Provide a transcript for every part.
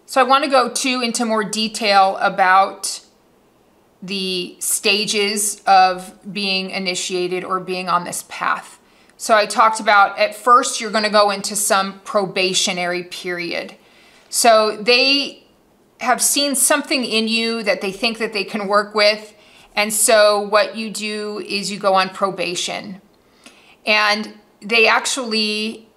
So I want to go too into more detail about the stages of being initiated or being on this path. So I talked about at first you're going to go into some probationary period. So they have seen something in you that they think that they can work with. And so what you do is you go on probation. And they actually,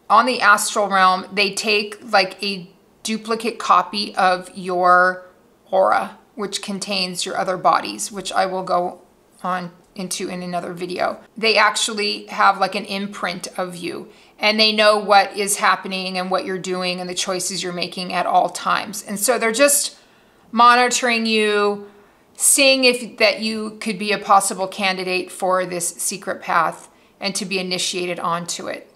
on the astral realm, they take like a duplicate copy of your aura, which contains your other bodies, which I will go on into in another video. They actually have like an imprint of you, and they know what is happening and what you're doing and the choices you're making at all times. And so they're just monitoring you, seeing if that you could be a possible candidate for this secret path and to be initiated onto it.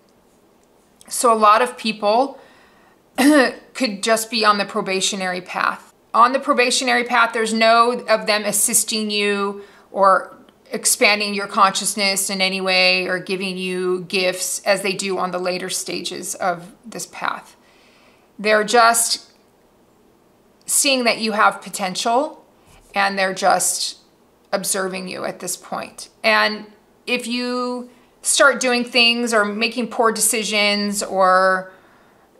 So a lot of people could just be on the probationary path. On the probationary path, there's no of them assisting you or expanding your consciousness in any way or giving you gifts as they do on the later stages of this path. They're just seeing that you have potential, and they're just observing you at this point. And if you start doing things or making poor decisions or,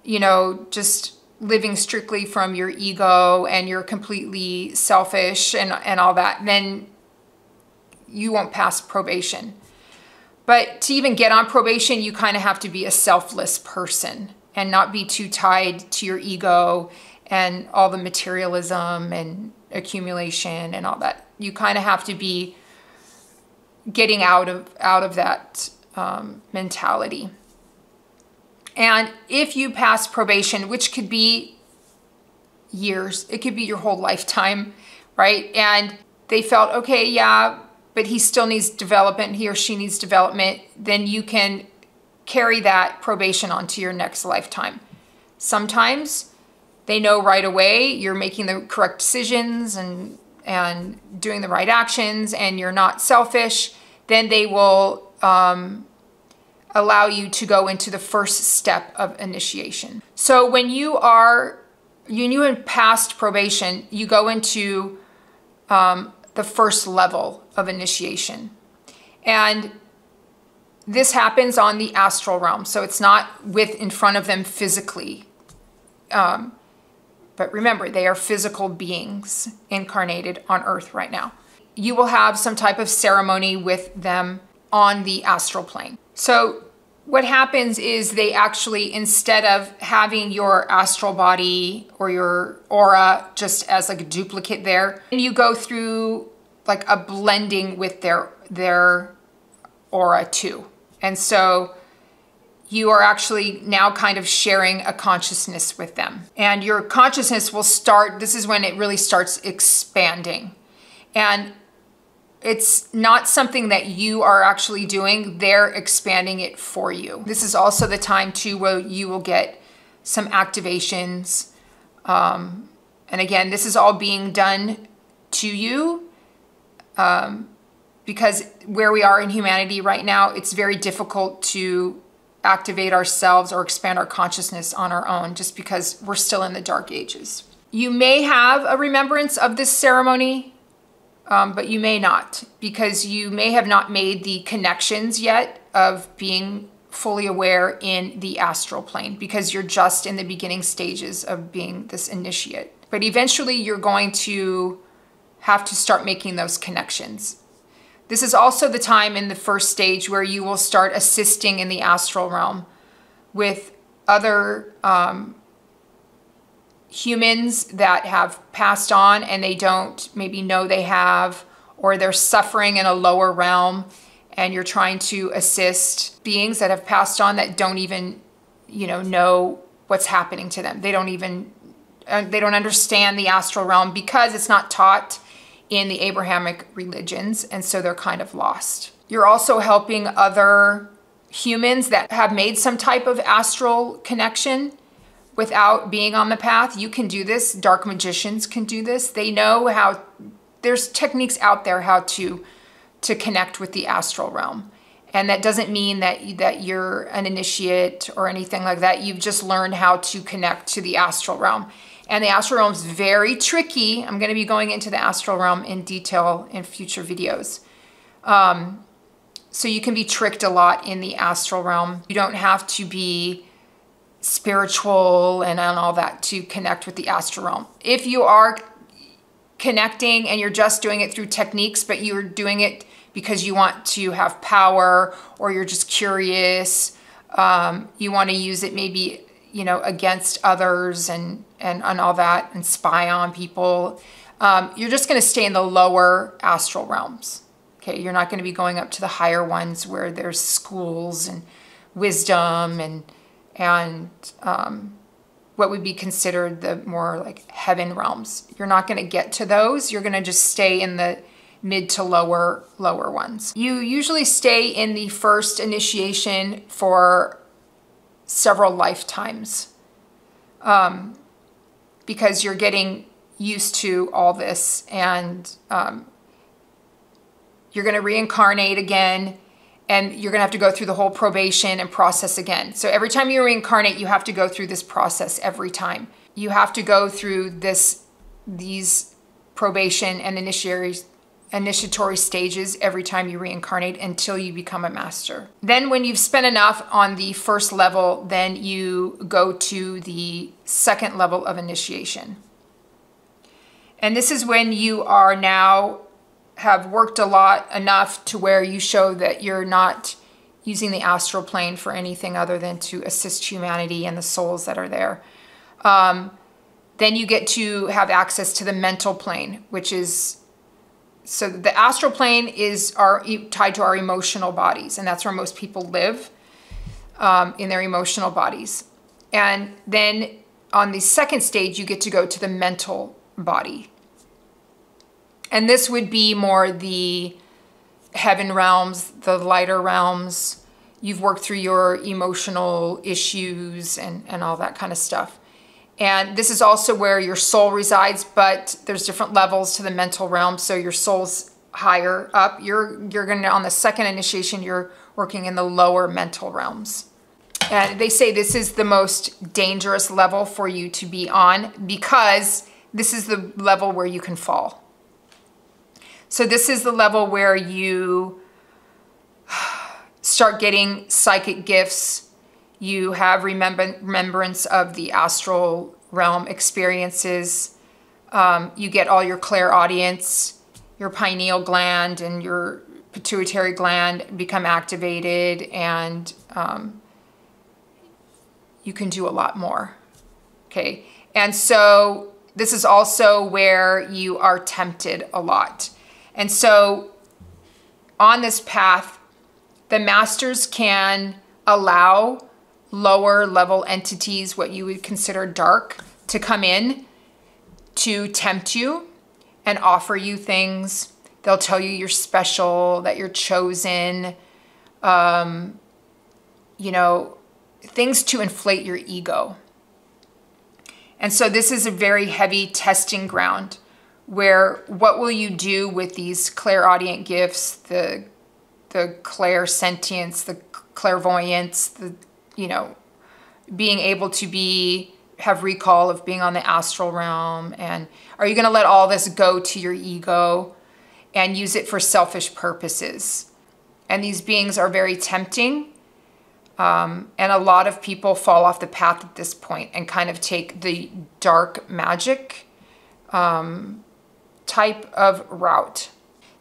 you know, just living strictly from your ego and you're completely selfish and all that, then you won't pass probation. But to even get on probation, you kind of have to be a selfless person and not be too tied to your ego and all the materialism and accumulation and all that. You kind of have to be getting out of that mentality. And if you pass probation, which could be years, it could be your whole lifetime, right? And they felt, okay, yeah, but he still needs development, he or she needs development, then you can carry that probation onto your next lifetime. Sometimes they know right away you're making the correct decisions and doing the right actions and you're not selfish, then they will allow you to go into the first step of initiation. So when you have passed probation, you go into the first level of initiation. And this happens on the astral realm. So it's not in front of them physically. But remember, they are physical beings incarnated on Earth right now. You will have some type of ceremony with them on the astral plane. So what happens is they actually, instead of having your astral body or your aura just as like a duplicate there, you go through like a blending with their aura too. And so you are actually now kind of sharing a consciousness with them. And your consciousness will start, this is when it really starts expanding. And it's not something that you are actually doing, they're expanding it for you. This is also the time too where you will get some activations. And again, this is all being done to you because where we are in humanity right now, it's very difficult to activate ourselves or expand our consciousness on our own just because we're still in the dark ages. You may have a remembrance of this ceremony, but you may not, because you may have not made the connections yet of being fully aware in the astral plane because you're just in the beginning stages of being this initiate. But eventually you're going to have to start making those connections. This is also the time in the first stage where you will start assisting in the astral realm with other humans that have passed on and they don't maybe know they have, or they're suffering in a lower realm, and you're trying to assist beings that have passed on that don't even, know what's happening to them. They don't understand the astral realm because it's not taught in the Abrahamic religions, and so they're kind of lost. You're also helping other humans that have made some type of astral connection without being on the path. You can do this. Dark magicians can do this. They know how, there's techniques out there how to connect with the astral realm. And that doesn't mean that you're an initiate or anything like that. You've just learned how to connect to the astral realm. And the astral realm is very tricky. I'm going to be going into the astral realm in detail in future videos. So you can be tricked a lot in the astral realm. You don't have to be spiritual and all that to connect with the astral realm. If you are connecting and you're just doing it through techniques, but you're doing it because you want to have power, or you're just curious, you want to use it maybe, you know, against others and all that, and spy on people, you're just going to stay in the lower astral realms. Okay, you're not going to be going up to the higher ones where there's schools and wisdom and what would be considered the more like heaven realms. You're not going to get to those. You're going to just stay in the mid to lower ones. You usually stay in the first initiation for several lifetimes because you're getting used to all this, and you're going to reincarnate again, and you're going to have to go through the whole probation and process again. So every time you reincarnate, you have to go through this process every time. You have to go through these probation and initiatory stages every time you reincarnate until you become a master. Then when you've spent enough on the first level, then you go to the second level of initiation. And this is when you are now have worked a lot enough to where you show that you're not using the astral plane for anything other than to assist humanity and the souls that are there. Then you get to have access to the mental plane, which is, so the astral plane is tied to our emotional bodies, and that's where most people live, in their emotional bodies. And then on the second stage, you get to go to the mental body. And this would be more the heaven realms, the lighter realms. You've worked through your emotional issues and all that kind of stuff. And this is also where your soul resides, but there's different levels to the mental realm. So your soul's higher up. You're going to, on the second initiation, you're working in the lower mental realms. And they say this is the most dangerous level for you to be on because this is the level where you can fall. So this is the level where you start getting psychic gifts. You have remembrance of the astral realm experiences. You get all your clairaudience, your pineal gland and your pituitary gland become activated, and you can do a lot more. Okay, and so this is also where you are tempted a lot. And so on this path, the masters can allow lower level entities, what you would consider dark, to come in to tempt you and offer you things. They'll tell you you're special, that you're chosen, you know, things to inflate your ego. And so this is a very heavy testing ground, where what will you do with these clairaudient gifts, the clairsentience, the clairvoyance, the, you know, being able to have recall of being on the astral realm, and are you going to let all this go to your ego and use it for selfish purposes? And these beings are very tempting, and a lot of people fall off the path at this point and kind of take the dark magic type of route.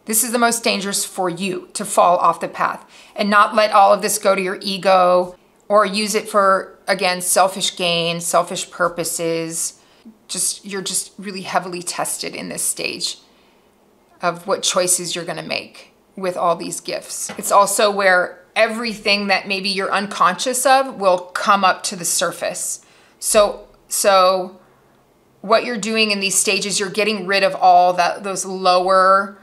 This is the most dangerous for you, to fall off the path and not let all of this go to your ego or use it for, again, selfish gain, selfish purposes. You're just really heavily tested in this stage of what choices you're going to make with all these gifts. It's also where everything that maybe you're unconscious of will come up to the surface. So what you're doing in these stages, you're getting rid of all those lower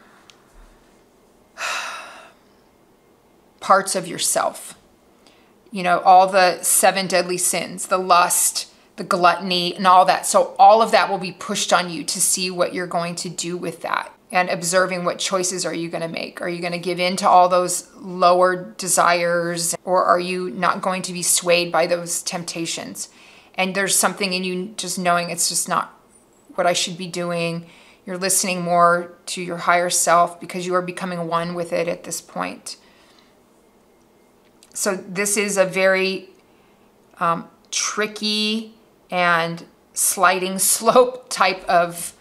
parts of yourself. You know, all the 7 deadly sins, the lust, the gluttony, and all that. So all of that will be pushed on you to see what you're going to do with that. and observing what choices are you going to make. Are you going to give in to all those lower desires, or are you not going to be swayed by those temptations? And there's something in you just knowing it's just not what I should be doing. You're listening more to your higher self because you are becoming one with it at this point. So this is a very tricky and sliding slope type of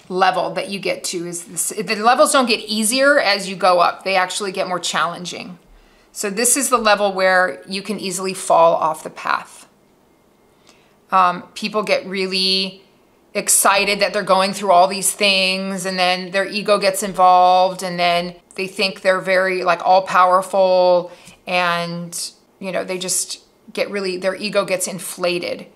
level that you get to. The levels don't get easier as you go up. They actually get more challenging. So this is the level where you can easily fall off the path. People get really excited that they're going through all these things, and then their ego gets involved, and then they think they're very like all powerful, and they just get really, their ego gets inflated.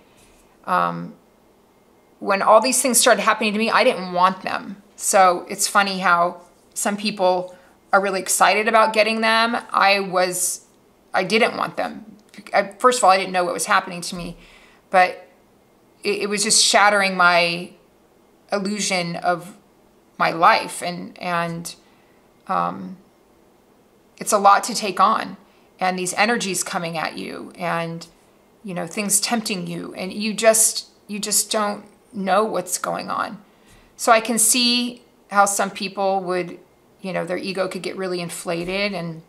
When all these things started happening to me, I didn't want them. So it's funny how some people are really excited about getting them. I didn't want them. First of all, I didn't know what was happening to me, but it was just shattering my illusion of my life. And it's a lot to take on. And these energies coming at you, and, things tempting you, and you just don't know what's going on. So I can see how some people would, their ego could get really inflated and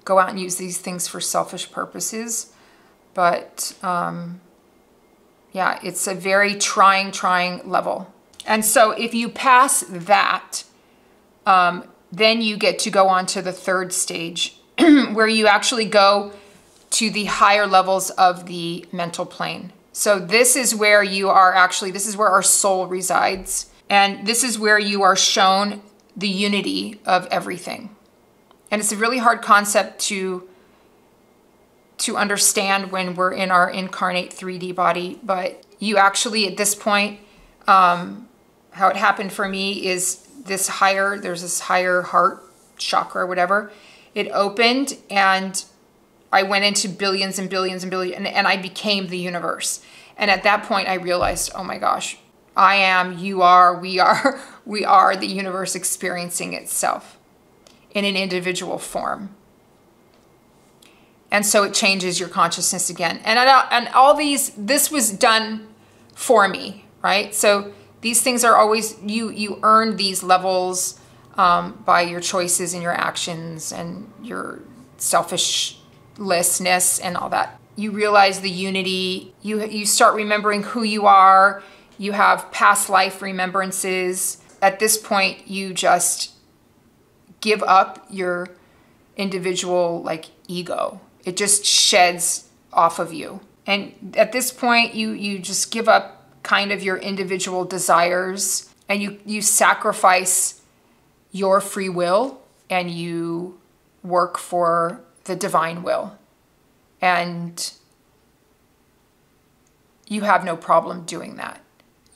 go out and use these things for selfish purposes. But yeah, it's a very trying level. And so if you pass that, then you get to go on to the third stage where you actually go to the higher levels of the mental plane. So this is where this is where our soul resides. And this is where you are shown the unity of everything. And it's a really hard concept to understand when we're in our incarnate 3D body. But you actually, at this point, how it happened for me is there's this higher heart chakra or whatever. It opened, and I went into billions and billions and billions, and I became the universe. And at that point, I realized, oh my gosh, I am, you are, we are the universe experiencing itself in an individual form. And so it changes your consciousness again. And all this was done for me, right? So these things are always, you earn these levels by your choices and your actions and your selfishness and all that. You realize the unity. You start remembering who you are. You have past life remembrances. At this point, you just give up your individual ego. It just sheds off of you. And at this point, you just give up kind of your individual desires, and you sacrifice your free will, and you work for the divine will. And you have no problem doing that.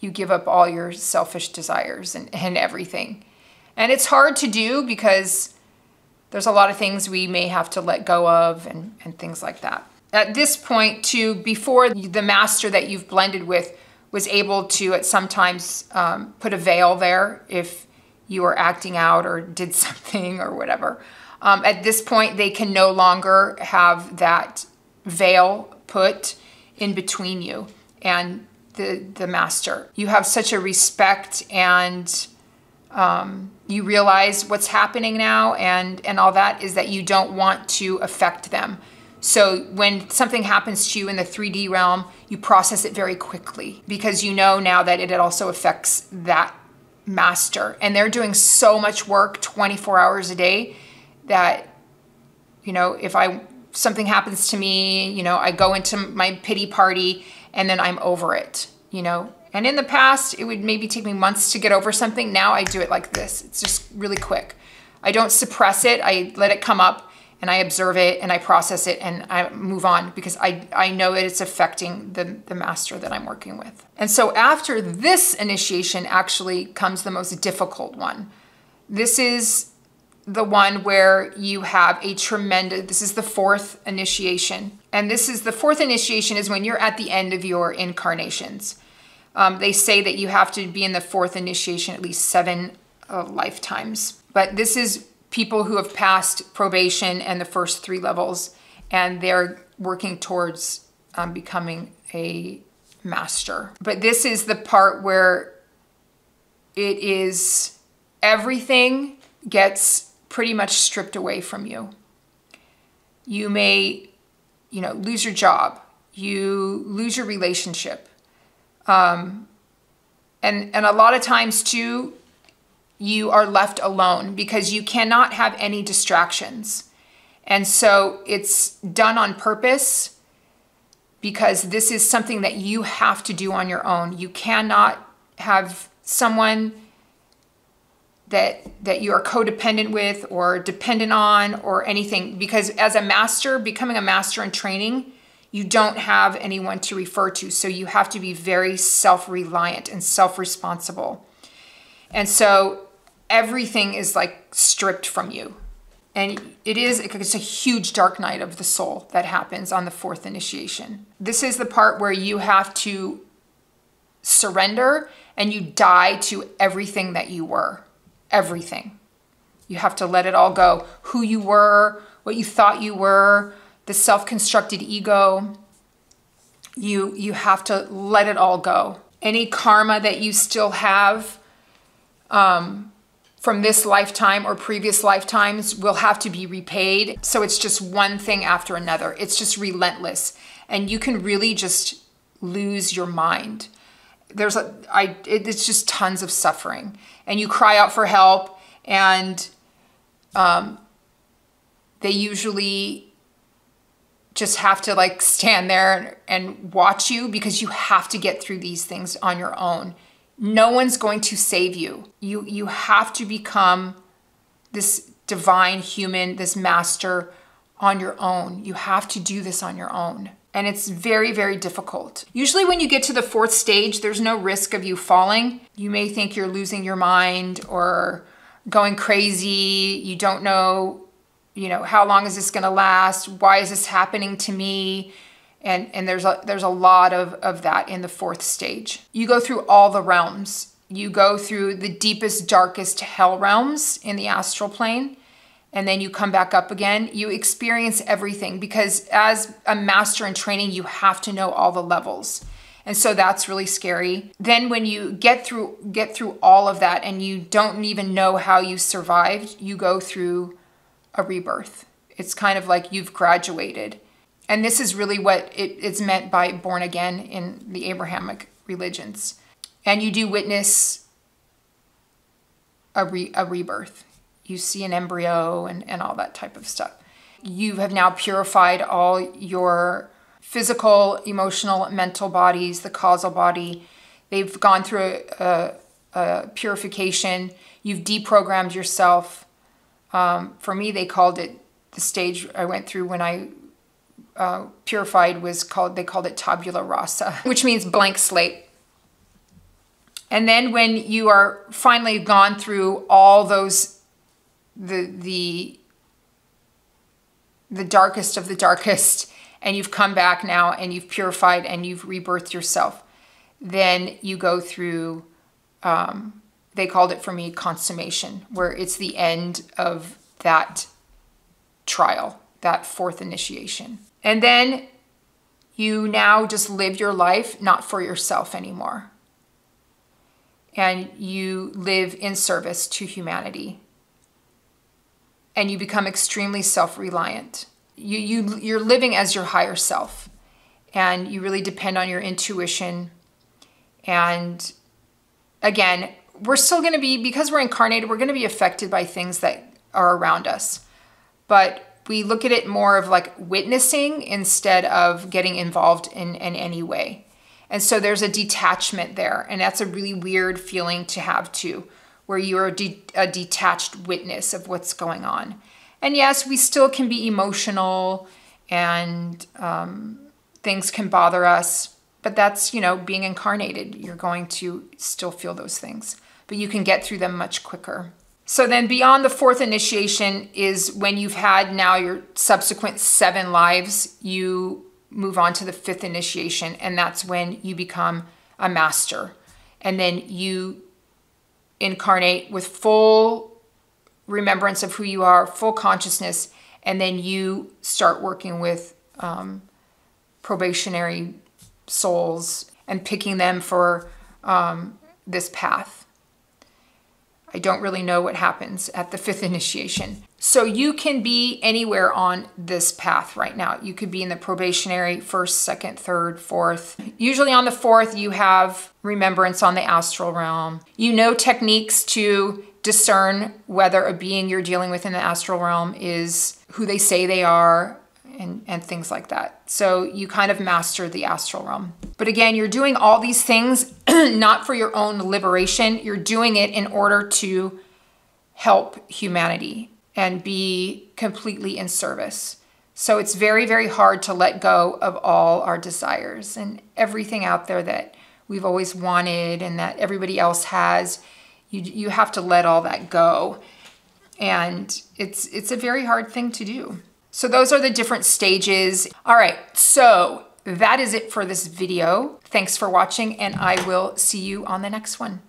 You give up all your selfish desires and everything. And it's hard to do because there's a lot of things we may have to let go of and things like that. At this point, too, before the master that you've blended with was able to at sometimes put a veil there if you were acting out or did something or whatever. At this point, they can no longer have that veil put in between you and the master. You have such a respect, and you realize what's happening now and all that is that you don't want to affect them. So when something happens to you in the 3D realm, you process it very quickly because you know now that it also affects that master. And they're doing so much work 24 hours a day that, if something happens to me, I go into my pity party and then I'm over it, And in the past, it would maybe take me months to get over something. Now I do it like this. It's just really quick. I don't suppress it. I let it come up and I observe it and I process it and I move on because I know that it's affecting the master that I'm working with. And so after this initiation actually comes the most difficult one. This is the one where you have this is the fourth initiation. And the fourth initiation is when you're at the end of your incarnations. They say that you have to be in the fourth initiation at least 7 lifetimes. But this is people who have passed probation and the first 3 levels, and they're working towards becoming a master. But this is the part where it is everything gets pretty much stripped away from you. You may, lose your job. You lose your relationship. And a lot of times too, you are left alone because you cannot have any distractions. And so it's done on purpose because this is something that you have to do on your own. You cannot have someone that you are codependent with or dependent on or anything, because as a master, becoming a master in training, you don't have anyone to refer to. So you have to be very self-reliant and self-responsible. And so everything is like stripped from you. And it's a huge dark night of the soul that happens on the 4th initiation. This is the part where you have to surrender and you die to everything that you were. Everything. You have to let it all go. Who you were, what you thought you were, the self-constructed ego. You have to let it all go. Any karma that you still have from this lifetime or previous lifetimes will have to be repaid. So it's just one thing after another. It's just relentless. And you can really just lose your mind. It's just tons of suffering. And you cry out for help, and they usually just have to like stand there and watch you because you have to get through these things on your own. No one's going to save you. You have to become this divine human, this master on your own. You have to do this on your own. And it's very, very difficult. Usually when you get to the 4th stage, there's no risk of you falling. You may think you're losing your mind or going crazy. You don't know, how long is this gonna last? Why is this happening to me? And there's a lot of that in the 4th stage. You go through all the realms. You go through the deepest, darkest hell realms in the astral plane. And then you come back up again. You experience everything because as a master in training, you have to know all the levels. And so that's really scary. Then when you get through all of that and you don't even know how you survived, you go through a rebirth. It's kind of like you've graduated. And this is really what it's meant by born again in the Abrahamic religions. And you do witness a rebirth. You see an embryo and all that type of stuff. You have now purified all your physical, emotional, mental bodies, the causal body. They've gone through a purification. You've deprogrammed yourself. For me, they called it, the stage I went through when I purified they called it tabula rasa, which means blank slate. And then when you are finally gone through all those, the darkest of the darkest, and you've come back now and you've purified and you've rebirthed yourself, then you go through, they called it for me consummation, where it's the end of that trial, that 4th initiation. And then you now just live your life not for yourself anymore. And you live in service to humanity. And you become extremely self-reliant. You're living as your higher self. And you really depend on your intuition. And again, we're still going to be, because we're incarnated, we're going to be affected by things that are around us. But we look at it more of like witnessing instead of getting involved in any way. And so there's a detachment there. And that's a really weird feeling to have too, where you're a detached witness of what's going on. And yes, we still can be emotional and things can bother us, but that's, being incarnated. You're going to still feel those things, but you can get through them much quicker. So then beyond the 4th initiation is when you've had now your subsequent 7 lives, you move on to the 5th initiation, and that's when you become a master. And then you incarnate with full remembrance of who you are, full consciousness, and then you start working with probationary souls and picking them for this path. I don't really know what happens at the 5th initiation. So you can be anywhere on this path right now. You could be in the probationary 1st, 2nd, 3rd, 4th. Usually on the 4th, you have remembrance on the astral realm. You know techniques to discern whether a being you're dealing with in the astral realm is who they say they are, and things like that. So you kind of master the astral realm. But again, you're doing all these things not for your own liberation. You're doing it in order to help humanity and be completely in service. So it's very, very hard to let go of all our desires and everything out there that we've always wanted and that everybody else has. You have to let all that go. And it's a very hard thing to do. So those are the different stages. All right, so that is it for this video. Thanks for watching, and I will see you on the next one.